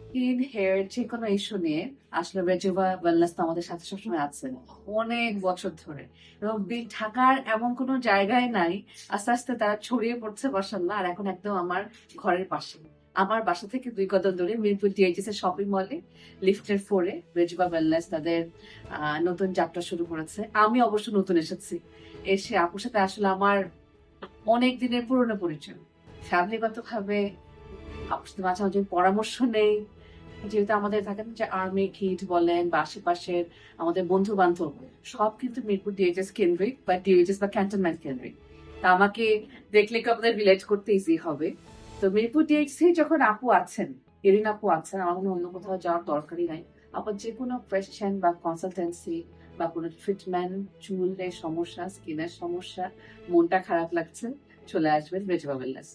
Skin hair যে কোনো issue নিয়ে আসলে রেজুভা ওয়েলনেস তো আমাদের সাথে সবসময় আছে অনেক বছর ধরে। এবং ঢাকার এমন কোনো জায়গায় নাই, আস্তে আস্তে তারা ছড়িয়ে পড়ছে মাশাআল্লাহ। আর এখন একদম আমার ঘরের পাশে, আমার বাসা থেকে 2 কদম দূরে মিরপুর ডিএইচএস এর শপিং মলে লিফটের 4-এ রেজুভা ওয়েলনেস তাদের নতুন যাত্রা শুরু করেছে। আমি অবশ্য নতুন এসেছি, এসে আপুর সাথে আসলে আমার অনেক দিনের পুরনো পরিচয়। ফ্যামিলিগত ভাবে আপুর সাথে মাঝে মাঝে পরামর্শ নেই, যেহেতু আমাদের থাকে না যে আর্মি কিট বলেন বা আশেপাশের আমাদের বন্ধু বান্ধব সব কিন্তু মিরপুর ডিএইচএস কেন্দ্রিক বা ডিএইচএস বা ক্যান্টনমেন্ট কেন্দ্রিক। তা আমাকে দেখলে কি আপনাদের রিলেট করতে ইজি হবে। তো মিরপুর ডিএইচএস যখন আপু আছেন, এরিন আপু আছেন, আমার কোনো অন্য কোথাও যাওয়ার দরকারই নাই। আপু যে কোনো কোয়েশ্চেন বা কনসালটেন্সি বা কোনো ট্রিটমেন্ট, চুলের সমস্যা, স্কিনের সমস্যা, মনটা খারাপ লাগছে, চলে আসবেন রেজবা ওয়েলনেস।